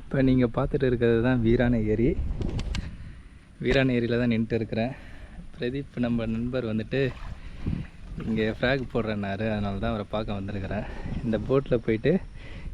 இப்போ நீங்கள் பார்த்துட்டு இருக்கிறது தான் வீராண ஏரி. வீராண ஏரியில் தான் நின்றுட்டு இருக்கிறேன். பிரதீப் நம்ம நண்பர் வந்துட்டு இங்கே ஃப்ராக் போடுறேன்னாரு, அதனால தான் அவரை பார்க்க வந்திருக்கிறேன். இந்த போட்டில் போயிட்டு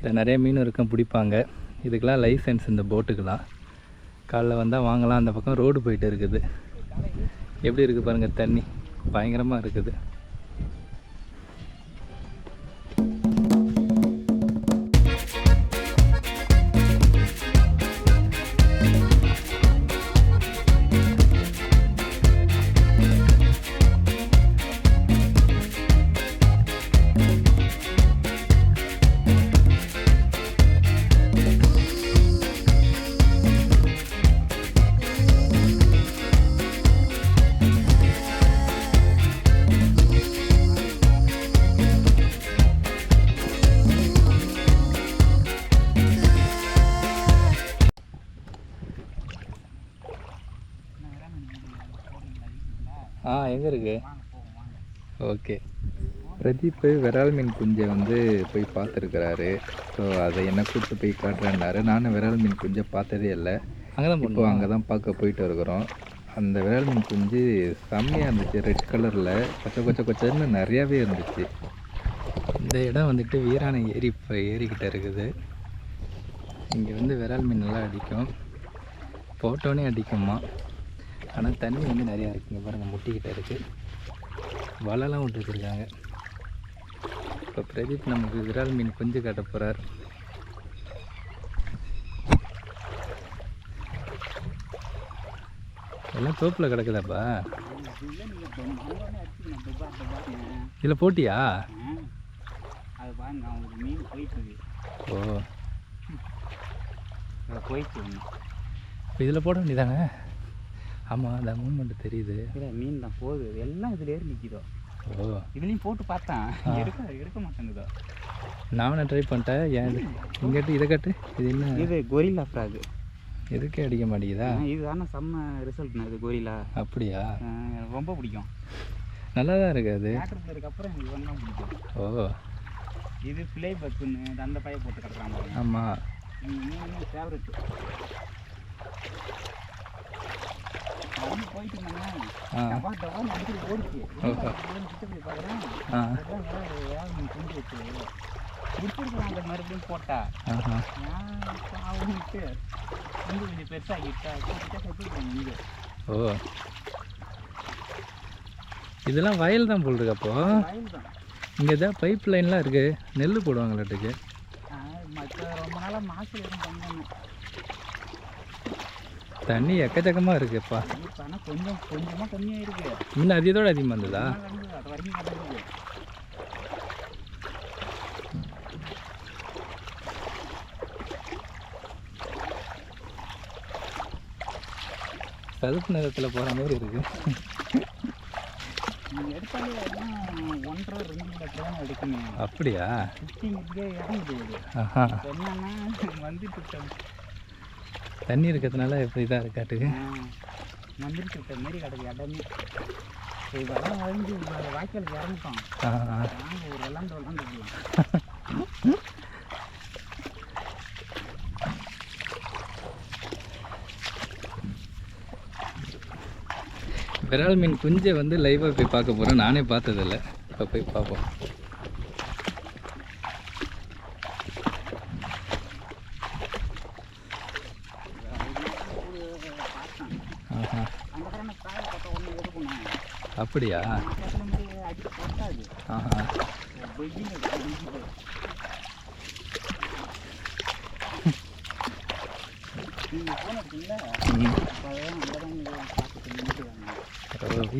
இதில் நிறைய மீன் இருக்கும், பிடிப்பாங்க. இதுக்கெலாம் லைசன்ஸ் இந்த போட்டுக்கெலாம். காலைல வந்தால் வாங்கலாம். அந்த பக்கம் ரோடு போயிட்டு இருக்குது. எப்படி இருக்குது பாருங்கள், தண்ணி பயங்கரமாக இருக்குது. எங்கே இருக்கு? ஓகே. பிரதீப் விரால் மீன் குஞ்சை வந்து போய் பார்த்துருக்குறாரு. ஸோ அதை என்ன கூப்பிட்டு போய் காட்டுறேன்னாரு. நானும் விரால் மீன் குஞ்சை பார்த்ததே இல்லை. இப்போ அங்கே தான் பார்க்க போயிட்டு இருக்கிறோம். அந்த விரால் மீன் குஞ்சு செம்மையாக இருந்துச்சு. ரெட் கலரில் கொச்சன்னு நிறையாவே இருந்துச்சு. இந்த இடம் வந்துட்டு வீராண ஏரி, இப்போ ஏரிக்கிட்ட இருக்குது. இங்கே வந்து விரால் மீன் நல்லா அடிக்கும், போட்டோன்னே அடிக்குமா. ஆனால் தண்ணி வந்து நிறையா இருக்குங்க பாருங்கள், முட்டிக்கிட்ட இருக்குது. வலைலாம் விட்டு வச்சுருக்காங்க. இப்போ பிரதீப் நமக்கு விரால் மீன் குஞ்சு காட்ட போகிறார். எல்லாம் தோப்பில் கிடக்குதாப்பா? இதில் போட்டியா? ஓ, இப்போ இதில் போட வேண்டியதானே? ஆமாம், அந்த மூமெண்ட் தெரியுது. இல்லை, மீன் தான் போகுது. எல்லாம் இதில் ஏறி நிற்கிதோ. ஓ, இதுலேயும் போட்டு பார்த்தேன், எடுக்க மாட்டேங்குதோ. நானும் ட்ரை பண்ணிட்டேன். ஏன் இங்கிட்டு இதை கட்டு. இது என்ன? இது கொரில்லா ஃப்ராகு. எதுக்கே அடிக்க மாட்டேங்குதா? இது ஆனால் செம்ம ரிசல்ட்ண்ணா இது கொரில்லா. அப்படியா? எனக்கு ரொம்ப பிடிக்கும். நல்லா தான் இருக்குது. அது அதுக்கப்புறம் எனக்கு ஒன்றும் பிடிக்கும். ஓ, இது ஃபிளை பக்குன்னு அந்த பைய போட்டு கட்டுறாங்க. ஆமாம், ஃபேவரெட். போயிட்டு ஓடிச்சு பார்க்குறேன், மறுபடியும் போட்டா கொஞ்சம் பெருசாகிட்டா. ஓ, இதெல்லாம் வயல் தான் போல் இருக்கு. அப்போ இங்கே தான் பைப் லைன்லாம் இருக்குது. நெல் போடுவாங்களாட்டுக்கு. ரொம்ப நாளாக மாசம் எதுவும் பண்ணணும். தண்ணி எக்கச்சக்கமாக இருக்குப்பா. ஆனால் கொஞ்சமாக கம்மியாக இருக்குது. இன்னும் அதோட அதிகமாக இருந்ததா? அது வரைக்கும் கிடக்குது. சதுப்பு நிலத்தில் போகிற மாதிரி இருக்குது. நீங்கள் எடுத்தாலே 1.5-2 லிட்டர் தான் எடுக்கணும். அப்படியா? சுற்றிங்கிட்டே இடம் போகுது. என்னன்னா வந்துட்டு தண்ணி இருக்கிறதுனால எப்படி தான் இருக்காட்டுக்கு. மந்திரி சுட்ட மாரி கிடக்கு இடமே. இதெல்லாம் வளைஞ்சு வாய்க்காலுக்கு இறங்கிட்டோம். நாங்கள் ஒரு விளாண்டுக்கலாம். விரால் மீன் குஞ்சை வந்து லைவாக போய் பார்க்க போகிறேன். நானே பார்த்ததில்ல. இப்போ போய் பார்ப்போம். அப்படியா?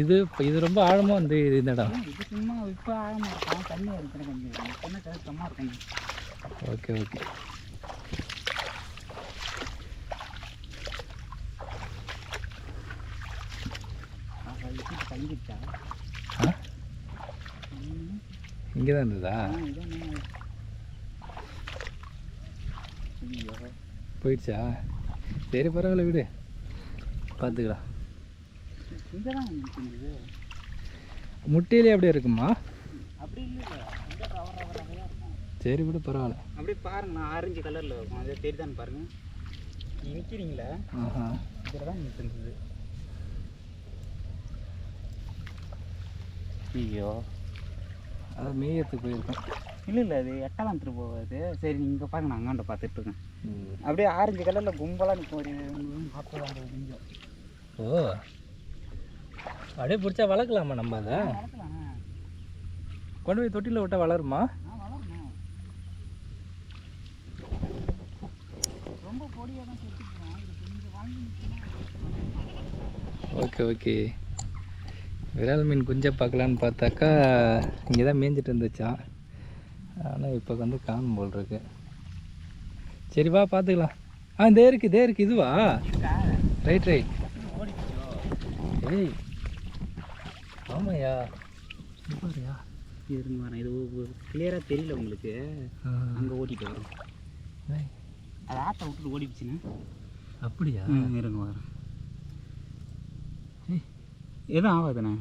இது ரொம்ப ஆழமாக வந்து இந்த இடம். இது சும்மா இப்போ ஆழமாக இருக்கும். தண்ணி இருக்கிற கொஞ்சம் கஷ்டமாக இருக்கும். Okay okay. இங்கே தான் இருந்ததா? போயிடுச்சா? சரி, பரவாயில்ல, விடு, பார்த்துக்கலாம். முட்டையிலே அப்படியே இருக்குமா? சரி, விடு, பரவாயில்ல. அப்படியே பாருங்க, ஆரஞ்சு கலரில் இருக்கும். அதே தெரியுதான்னு பாருங்க. நிற்கிறீங்களா? ஆஹா. இதில் தான் நிற்கிறது. ஐயோ, அது மேயத்துக்கு போயிருக்கோம். இல்லை அது எட்டலாம் திரு போகாது. சரி நீங்கள் இங்கே பாருங்க, நான் அங்காண்ட பார்த்துட்ருக்கேன். அப்படியே ஆரஞ்சு கலரில் கும்பலாக நிற்கும். ஒரு 40 கொஞ்சம். ஓ, அப்படியே பிடிச்சா வளர்க்கலாமா நம்ம அதை? வளர்க்கலாம். கொண்டு போய் தொட்டியில் விட்டால் வளருமா? வளரணும். ரொம்ப பொடியாக தான் செத்துக்கிறோம். இது கொஞ்சம் வாழ்ந்து நிற்கணும். Okay okay. விரால் மீன் குஞ்சை பார்க்கலான்னு பார்த்தாக்கா இங்கே தான் மேய்ஞ்சிட்டு இருந்துச்சா. ஆனால் இப்போ வந்து காணும் போல் இருக்கு. சரி வா பார்த்துக்கலாம். இதே இருக்குது இதுவா? ரைட். ஏய் ஆமாய்யா, பாருயா. இருங்க வரேன். இது கிளியராக தெரியல உங்களுக்கு. அங்கே ஓட்டிட்டு வரோம். அது ஆற்ற விட்டுட்டு ஓடிடுச்சுன்னா. அப்படியா? இருங்க வரேன். எதுவும் ஆகாதுண்ணே.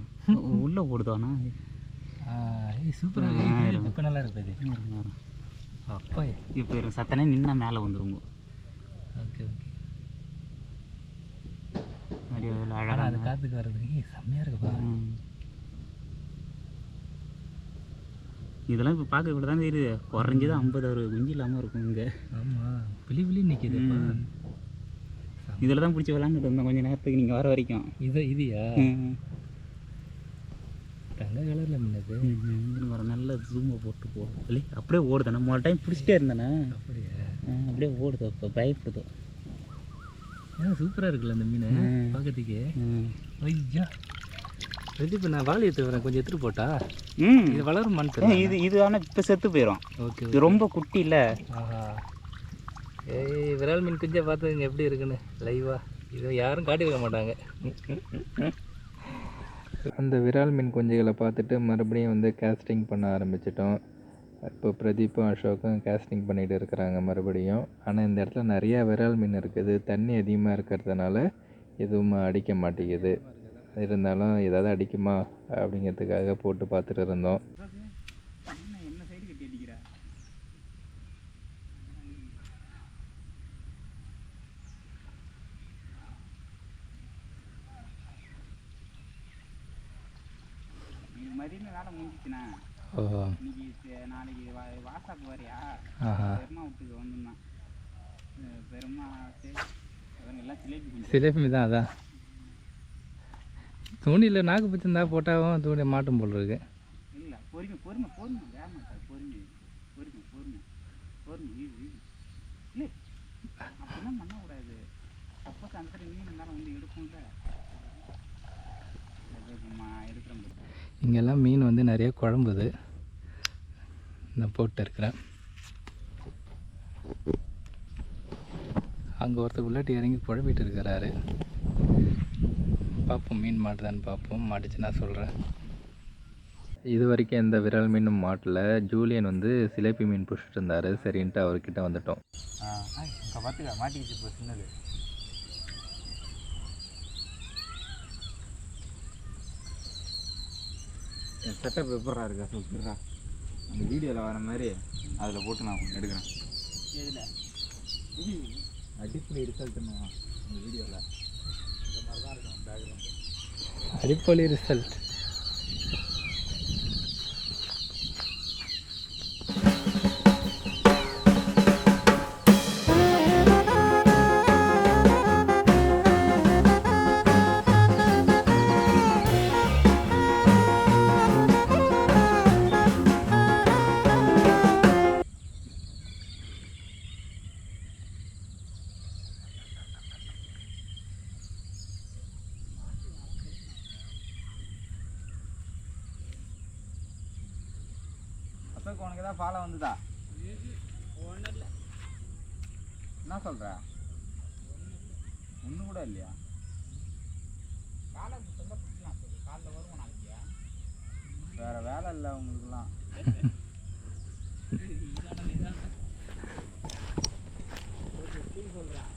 உள்ளே ஓடுதாண்ணா. சூப்பராக இப்போ நல்லா இருக்குது. வரேன். அப்பா இப்போ சத்தனே நின்னா மேலே வந்துருங்க. Okay okay. அப்படியே அழகாக அது காற்றுக்கு வர்றதுக்கு செம்மையாக இருக்குப்பா. இதெல்லாம் இப்போ பார்க்க கூட தான் தெரியுது. குறைஞ்சது 50-60 குஞ்சு இல்லாமல் இருக்கும் இங்கே. ஆமாம், விழி நிற்கிது. இதில் தான் பிடிச்சி விளாண்டுட்டு இருந்தோம் கொஞ்சம் நேரத்துக்கு நீங்கள் வர வரைக்கும். இதுயா தங்க கலரில் மின்னது. வர நல்ல ஜூமை போட்டு போடும். இல்லை அப்படியே ஓடுது. நம்ம ஒரு டைம் பிடிச்சிட்டே இருந்தேண்ணே. அப்படியே அப்படியே ஓடுது. இப்போ பயப்படுதோ. சூப்பராக இருக்குல்ல அந்த மீன் பார்க்கறதுக்கு. ஐயா இப்போ நான் வாழை எடுத்து வரேன், கொஞ்சம் எடுத்துகிட்டு போட்டா. இது வளருமான்னு இது ஆனால் இப்போ செத்து போயிடும். ஓகே, இது ரொம்ப குட்டி இல்லை. ஆஹா. ஏய், விரால் மீன் குஞ்சை பார்த்துங்க எப்படி இருக்குன்னு லைவா. இது யாரும் காட்டியிருக்க மாட்டாங்க. அந்த விரால் மீன் குஞ்சுகளை பார்த்துட்டு மறுபடியும் வந்து கேஸ்டிங் பண்ண ஆரம்பிச்சிட்டோம். இப்போ பிரதீப்பும் அசோக்கும் கேஸ்டிங் பண்ணிகிட்டு இருக்கிறாங்க மறுபடியும். ஆனால் இந்த இடத்துல நிறையா விரால் மீன் இருக்குது. தண்ணி அதிகமாக இருக்கிறதுனால எதுவும் அடிக்க மாட்டேங்குது. இருந்தாலும் ஏதாவது அடிக்குமா அப்படிங்கிறதுக்காக போட்டு பார்த்துட்டு இருந்தோம். மதியம் வேலை முடிஞ்சிச்சுண்ணா. இன்னைக்கு நாளைக்கு வாட்ஸ்அப் வரையா பெருமா விட்டுக்கு வந்துருந்தான். பெருமா எல்லாம் சிலேபி தான். அதான் தூண்டியில் நாக்கு பிடிச்சிருந்தா போட்டாவும் தூண்டி மாட்டும் போல் இருக்கு. இல்லை பொறுமை வேக மாட்டாது. பொறுமை இல்லை அப்படிலாம் பண்ணக்கூடாது. சப்போஸ் அந்த சரி மீன் இருந்தாலும் வந்து எடுக்கும்ல. எடுக்கிறோம். இங்கெல்லாம் மீன் வந்து நிறைய குழம்புது. நான் போட்டு இருக்கிறேன். அங்கே ஒருத்தர் உள்ளாட்டி இறங்கி குழம்பிட்டு இருக்கிறாரு. பார்ப்போம் மீன் மாட்டுதான்னு பார்ப்போம். மாட்டுச்சுன்னா சொல்கிறேன். இது வரைக்கும் எந்த விரல் மீனும் மாட்டல. ஜூலியன் வந்து சிலேபி மீன் பிடிச்சிட்டு இருந்தார். சரின்ட்டு அவர்கிட்ட வந்துட்டோம். பார்த்துக்கா மாட்டிக்கிச்சு இப்போ சின்னது. என் செட்டப் எப்படா இருக்கா சூப்பரா. அந்த வீடியோவில் வர மாதிரி அதில் போட்டு நான் எடுக்கிறேன். அடிப்படை ரிசல்ட்டுன்னு அந்த வீடியோவில் இந்த மாதிரி தான் இருக்கும் பேக்ரவுண்டு. அடிப்படை ரிசல்ட். உனக்கு தான் ஃபாலோ வந்துதா? என்ன சொல்கிற? ஒன்றும் கூட இல்லையா? காலைல வருவோம் நாளைக்கு. வேறு வேலை இல்லை உங்களுக்குலாம். சொல்கிறேன்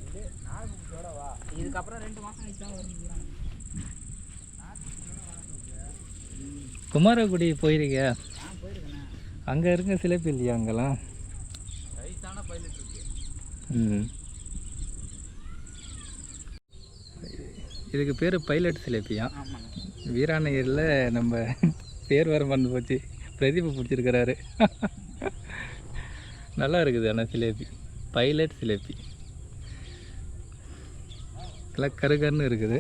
இது நாகூட வா. இதுக்கப்புறம் 2 மாதம் கழிச்சு தான் வரும். குமாரகுடி போயிருக்க? அங்கே இருக்க சிலேபி இல்லையா அங்கெல்லாம்? ரைஸான பைலட் இருக்கு. இதுக்கு பேர் பைலட் சிலேபியா. ஆமாண்ணா. வீராண ஏரியில் நம்ம பேர் வர மறந்து போச்சு, பிரதீப் பிடிச்சிருக்கிறாரு. நல்லா இருக்குது ஆனால் சிலேபி, பைலட் சிலேபி. கருகருன்னு இருக்குது.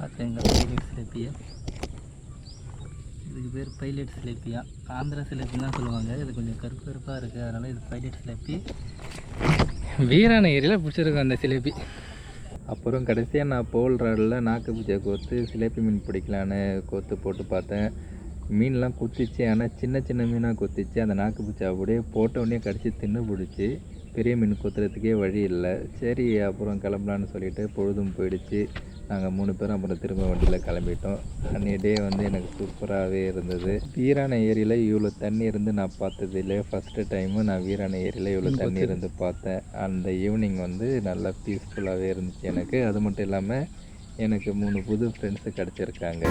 பார்த்தீங்களா பைலட் சிலேபியா, இதுக்கு பேர் பைலட் சிலேபியா. ஆந்திரா சிலேபின்னு தான் சொல்லுவாங்க. இது கொஞ்சம் கருப்பு கருப்பாக இருக்குது, அதனால் இது பைலட் சிலேபி. வீராண ஏரியில் பிடிச்சிருக்கோம் அந்த சிலேபி. அப்புறம் கடைசியாக நான் போல் ராடில் நாக்கு பூஜை கோர்த்து சிலேபி மீன் பிடிக்கலான்னு கோர்த்து போட்டு பார்த்தேன். மீன்லாம் குத்திச்சு, ஆனால் சின்ன சின்ன மீனாக குத்திச்சு. அந்த நாக்கு பூச்சி அப்படியே போட்டோடனே கடிச்சு தின்னு பிடிச்சி. பெரிய மீன் கொத்துறதுக்கே வழி இல்லை. சரி அப்புறம் கிளம்பலான்னு சொல்லிவிட்டு பொழுதும் போயிடுச்சு. நாங்கள் 3 பேரும் அப்புறம் திரும்ப வண்டியில் கிளம்பிட்டோம். அன்றைய டே வந்து எனக்கு சூப்பராகவே இருந்தது. வீராண ஏரியில் இவ்வளோ தண்ணி இருந்து நான் பார்த்ததில்லை. ஃபஸ்ட்டு டைமு நான் வீராண ஏரியில் இவ்வளோ தண்ணி இருந்து பார்த்தேன். அந்த ஈவினிங் வந்து நல்லா பீஸ்ஃபுல்லாகவே இருந்துச்சு எனக்கு. அது மட்டும் இல்லாமல் எனக்கு 3 புது ஃப்ரெண்ட்ஸு கிடச்சிருக்காங்க.